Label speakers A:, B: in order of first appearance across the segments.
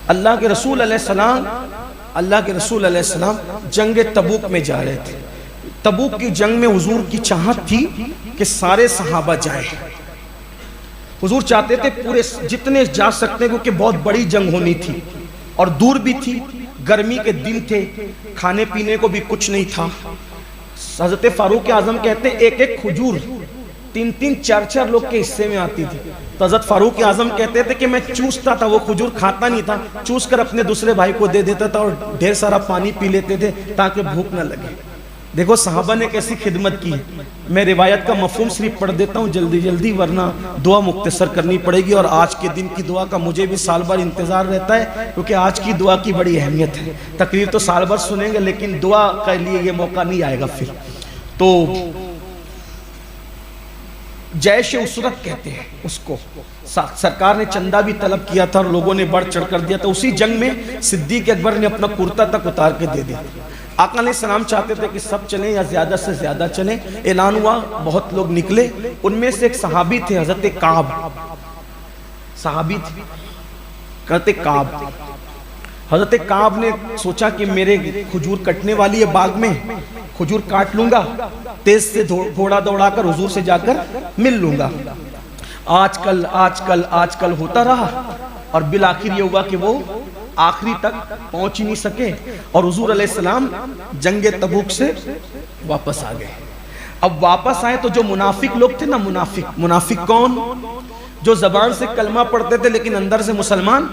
A: اللہ کے رسول علیہ السلام جنگ تبوک میں جا رہے تھے. تبوک کی جنگ میں حضور کی چاہت تھی کہ سارے صحابہ جائیں. حضور چاہتے تھے پورے جتنے جا سکتے ہیں، کیونکہ بہت بڑی جنگ ہونی تھی اور دور بھی تھی، گرمی کے دن تھے، کھانے پینے کو بھی کچھ نہیں تھا. حضرت فاروق اعظم کہتے ہیں ایک ایک کھجور 3-4 لوگ کے حصے میں آتی تھی. تو حضرت فاروق اعظم کہتے تھے کہ میں چوستا تھا، وہ کھجور کھاتا نہیں تھا، چوس کر اپنے دوسرے بھائی کو دے دیتا تھا اور ڈھیر سارا پانی پی لیتے تھے تاکہ بھوک نہ لگے. دیکھو صحابہ نے کیسی خدمت کی. میں روایت کا مفہوم صرف پڑھ دیتا ہوں جلدی ورنہ دعا مختصر کرنی پڑے گی، اور آج کے دن کی دعا کا مجھے بھی سال بھر انتظار رہتا ہے، کیونکہ آج کی دعا کی بڑی اہمیت ہے. تقریر تو سال بھر سنیں گے لیکن دعا کے لیے یہ موقع نہیں آئے گا. پھر تو جیش اسرت کہتے ہیں اس کو. سرکار نے چندہ بھی طلب کیا تھا اور لوگوں نے بڑھ چڑھ کر دیا تھا. اسی جنگ میں صدیق اکبر نے اپنا کرتا تک اتار کے دے دیا. آقا علیہ السلام چاہتے تھے کہ سب چلیں یا زیادہ سے زیادہ چلیں. اعلان ہوا، بہت لوگ نکلے. ان میں سے ایک صحابی تھے حضرت کعب. صحابی تھے کہتے کعب. حضرت کعب نے سوچا کہ میرے کھجور کٹنے والی ہے باغ میں، کھجور کاٹ لوں گا، تیز سے گھوڑا دوڑا کر حضور سے جا کر مل لوں گا. آج کل ہوتا رہا اور بالآخر یہ ہوا کہ وہ آخری تک پہنچ ہی نہیں سکے اور حضور علیہ السلام جنگ تبوک سے واپس آ گئے. اب واپس آئے تو جو منافق لوگ تھے نا، منافق کون؟ جو زبان سے کلمہ پڑھتے تھے لیکن اندر سے مسلمان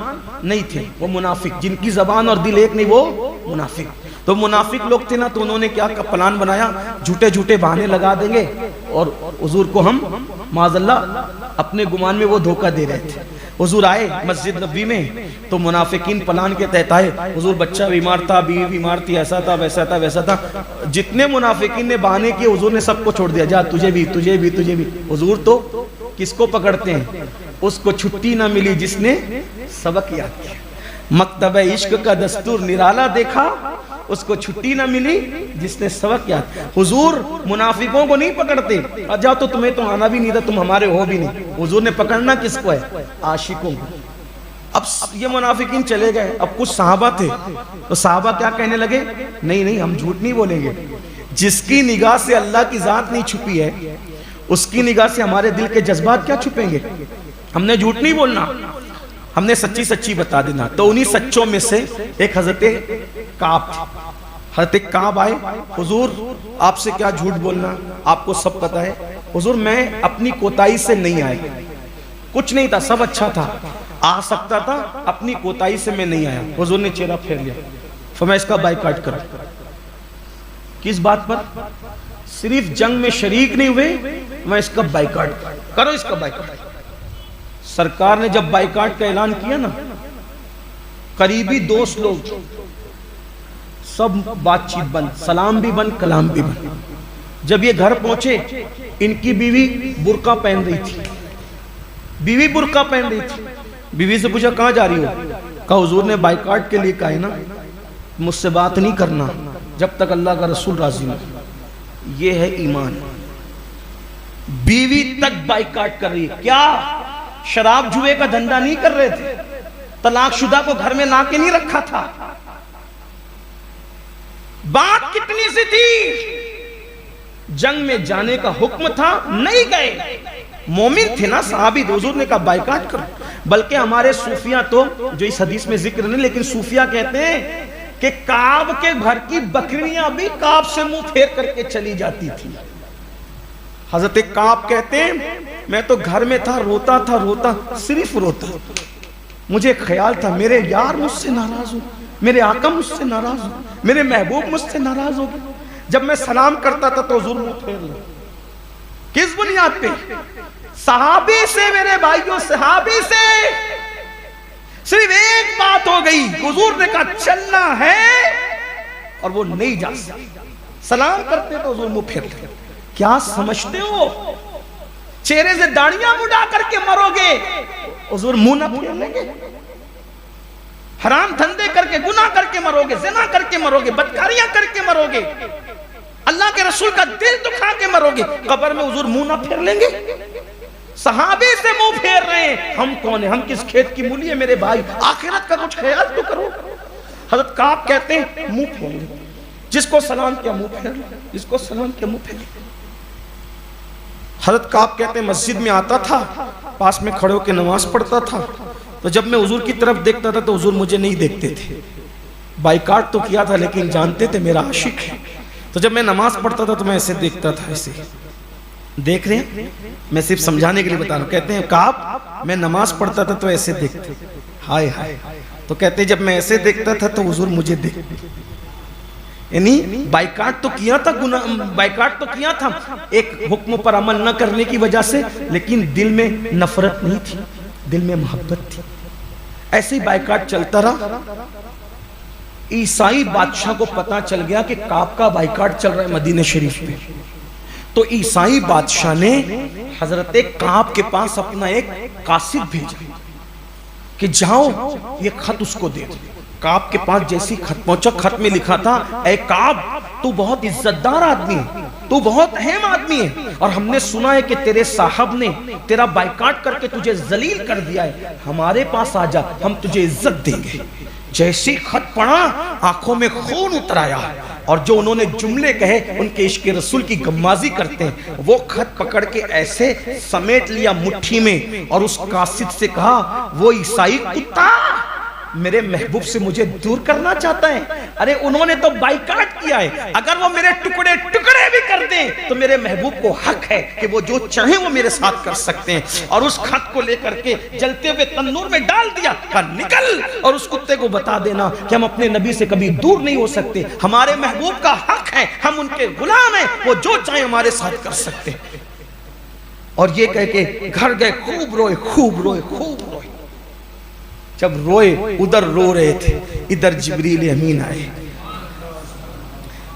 A: نہیں تھے، وہ منافق. جن کی زبان اور دل ایک نہیں وہ منافق. تو منافق لوگ تھے نا، تو انہوں نے کیا پلان بنایا، جھوٹے بہانے لگا دیں گے اور حضور کو ہم معاذ اللہ اپنے گمان میں وہ دھوکہ دے رہے تھے. حضور آئے مسجد نبوی میں تو منافقین پلان کے تحت آئے. حضور بچہ بیمار تھا، بیوی بیمار تھی، ایسا تھا ویسا تھا. جتنے منافقین نے بہانے کیے حضور نے سب کو چھوڑ دیا. جا تجھے بھی. حضور تو کس کو پکڑتے ہیں؟ اس کو چھٹی نہ ملی جس نے سبق یاد کیا. مکتب عشق کا دستور نرالا دیکھا، اس کو چھٹی نہ ملی جس نے سبق یاد. حضور منافقوں کو نہیں پکڑتے. جاؤ تو تمہیں تو آنا بھی نہیں تھا، تم ہمارے ہو بھی نہیں. حضور نے پکڑنا کس کو ہے؟ عاشقوں کو. اب یہ منافقین چلے گئے. اب کچھ صحابہ تھے تو صحابہ کیا کہنے لگے، نہیں ہم جھوٹ نہیں بولیں گے. جس کی نگاہ سے اللہ کی ذات نہیں چھپی ہے اس کی نگاہ سے ہمارے دل کے جذبات کیا چھپیں گے. ہم نے جھوٹ نہیں بولنا، ہم نے سچی بتا دینا. تو انہی سچوں میں سے ایک حضرت کعب. حضرت کعب آئے، حضور آپ سے کیا جھوٹ بولنا، آپ کو سب پتا ہے. حضور میں اپنی کوتاہی سے نہیں آئے، کچھ نہیں تھا، سب اچھا تھا، آ سکتا تھا، اپنی کوتاہی سے میں نہیں آیا. حضور نے چہرہ پھیر لیا، فرمایا اس کا بائیکاٹ کرو. کس بات پر؟ صرف جنگ میں شریک نہیں ہوئے، میں اس کا بائیکاٹ کرو، اس کا بائیکاٹ. سرکار نے جب بائیکاٹ کا اعلان کیا نا، قریبی دوست لوگ سب بات چیت بند، سلام بھی بند، کلام بھی بند. جب یہ گھر پہنچے ان کی بیوی برقع پہن رہی تھی. بیوی سے پوچھا کہاں جا رہی ہو؟ کہا حضور نے بائیکاٹ کے لیے کہا ہے نا، مجھ سے بات نہیں کرنا جب تک اللہ کا رسول راضی نہ. یہ ہے ایمان. بیوی تک بائیکاٹ کر رہی ہے. کیا شراب جوئے کا دھندا نہیں کر رہے تھے؟ طلاق شدہ کو گھر میں لا کے نہیں رکھا تھا. بات کتنی سی تھی، جنگ میں جانے کا حکم تھا، نہیں گئے. مومن تھے نا صحابی. حضور نے کہا بائیکاٹ کرو. بلکہ ہمارے صوفیہ تو، جو اس حدیث میں ذکر نہیں لیکن صوفیہ کہتے ہیں کہ کعب کے گھر کی بکریاں بھی کعب سے منہ پھیر کر کے چلی جاتی تھی. حضرت کعب کہتے ہیں میں تو گھر میں تھا، روتا صرف روتا. مجھے خیال تھا میرے یار مجھ سے ناراض ہو، میرے آقا مجھ سے ناراض ہو، میرے محبوب مجھ سے ناراض ہو. جب میں سلام کرتا تھا تو حضور منہ پھیر لے. کس بنیاد پہ؟ صحابی سے میرے بھائیوں، صحابی سے صرف ایک بات ہو گئی، حضور نے کہا چلنا ہے اور وہ نہیں جا سکتا. سلام کرتے تو حضور منہ پھیر لے. کیا سمجھتے ہو چہرے سے داڑیاں مڈا کر کے مرو گے، حضور منہ نہ پھیر لیں گے؟ حرام دھندے کر کے، گناہ کر کے مرو گے، زنا کر کے مرو گے، بدکاریاں کر کے مرو گے، اللہ کے رسول کا دل دکھا کے مرو گے، قبر میں حضور منہ نہ پھیر لیں گے؟ صحابے سے منہ پھیر رہے ہیں. ہم کون ہیں؟ ہم کس کھیت کی مولی ہے میرے بھائی؟ آخرت کا کچھ خیال تو کرو. حضرت کعب کہتے ہیں منہ پھیر لیں. جس کو سلام کیا منہ پھیر لیں، جس کو سلام کیا منہ پھیر لیں. حضرت کعب کہتے ہیں مسجد میں آتا تھا، پاس میں کھڑے ہو کے نماز پڑھتا تھا، تو جب میں حضور کی طرف دیکھتا تھا تو حضور مجھے نہیں دیکھتے تھے. بائیکاٹ تو کیا تھا لیکن جانتے تھے میرا عاشق ہے. تو جب میں نماز پڑھتا تھا تو میں ایسے دیکھتا تھا، ایسے دیکھ رہے ہیں، میں صرف سمجھانے کے لیے بتا رہا ہوں. کہتے ہیں کعب میں نماز پڑھتا تھا تو ایسے دیکھتے. ہائے ہائے. تو کہتے ہیں جب میں ایسے دیکھتا تھا تو حضور مجھے دیکھتے. یعنی بائیکاٹ تو کیا تھا، بائیکاٹ تو کیا تھا ایک حکم پر عمل نہ کرنے کی وجہ سے، لیکن دل میں نفرت نہیں تھی، دل میں محبت تھی. ایسے ہی بائیکاٹ چلتا رہا. عیسائی بادشاہ کو پتا چل گیا کہ کعب کا بائیکاٹ چل رہا ہے مدینہ شریف میں. تو عیسائی بادشاہ نے حضرت کعب کے پاس اپنا ایک قاصد بھیجا کہ جاؤ یہ خط اس کو دے دو. کعب کے پاس جیسی خط پہنچا، خط میں لکھا تھا اے کعب تو بہت عزت دار آدمی ہے، تو بہت اہم آدمی ہے، اور ہم نے سنا ہے کہ تیرے صاحب نے تیرا بائیکاٹ کر کے تجھے ذلیل کر دیا ہے. ہمارے پاس آ جا، ہم تجھے عزت دیں گے. جیسی خط پڑھا آنکھوں میں خون اتر آیا، اور جو انہوں نے جملے کہے ان کے عشق رسول کی غمازی کرتے ہیں. وہ خط پکڑ کے ایسے سمیٹ لیا مٹھی میں اور اس قاصد سے کہا وہ عیسائی کتا میرے محبوب سے مجھے دور کرنا چاہتا ہے. ارے انہوں نے تو بائیکاٹ کیا ہے، اگر وہ میرے ٹکڑے ٹکڑے بھی کر دیں تو میرے محبوب کو حق ہے کہ وہ جو چاہیں وہ میرے ساتھ کر سکتے ہیں. اور اس خط کو لے کر کے جلتے ہوئے تنور میں ڈال دیا، کہا نکل اور اس کتے کو بتا دینا کہ ہم اپنے نبی سے کبھی دور نہیں ہو سکتے، ہمارے محبوب کا حق ہے، ہم ان کے غلام ہیں، وہ جو چاہیں ہمارے ساتھ کر سکتے ہیں. اور یہ کہہ کے گھر گئے، خوب روئے خوب روئے خوب روئے. جب روئے ادھر رو رہے تھے، ادھر جبریل امین آئے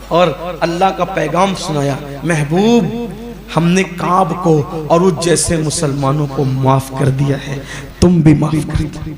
A: اور اللہ کا پیغام سنایا، محبوب ہم نے کعب کو اور اس جیسے مسلمانوں کو معاف کر دیا ہے، تم بھی معاف کر دو.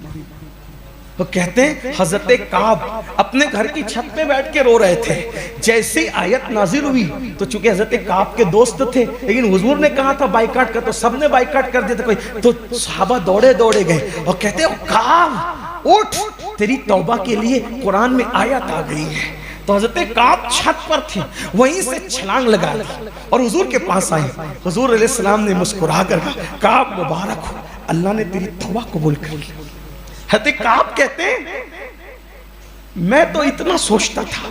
A: تو کہتے ہیں حضرت کعب اپنے گھر کی چھت پہ بیٹھ کے رو رہے تھے. جیسی آیت نازل ہوئی تو چونکہ حضرت کعب کے دوست تھے، لیکن حضور نے کہا تھا بائیکاٹ کا، تو سب نے بائیکاٹ کر دیا تھا. کوئی تو صحابہ دوڑے دوڑے گئے اور کہتے ہیں کعب اٹھ، تیری توبہ کے لیے قرآن میں آیت آ گئی ہے. تو حضرت کعب چھت پر تھی، وہیں سے چھلانگ لگا لی اور حضور کے پاس آئے. حضور علیہ السلام نے مسکرا کر کہا کعب مبارک ہو، اللہ نے تیری توبہ قبول کر لی. حضرت کعب کہتے ہیں میں تو اتنا سوچتا تھا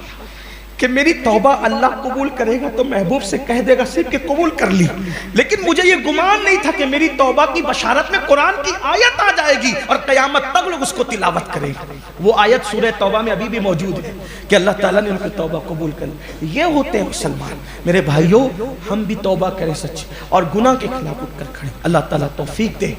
A: کہ میری توبہ اللہ قبول کرے گا تو محبوب سے کہہ دے گا صرف کہ قبول کر لی، لیکن مجھے یہ گمان نہیں تھا کہ میری توبہ کی بشارت میں قرآن کی آیت آ جائے گی اور قیامت تک لوگ اس کو تلاوت کریں گے. وہ آیت سورہ توبہ میں ابھی بھی موجود ہے کہ اللہ تعالیٰ نے ان کی توبہ قبول کر لی. یہ ہوتے ہیں مسلمان. میرے بھائیوں ہم بھی توبہ کریں سچ اور گناہ کے خلاف اٹھ کر کھڑے. اللہ تعالیٰ توفیق دے.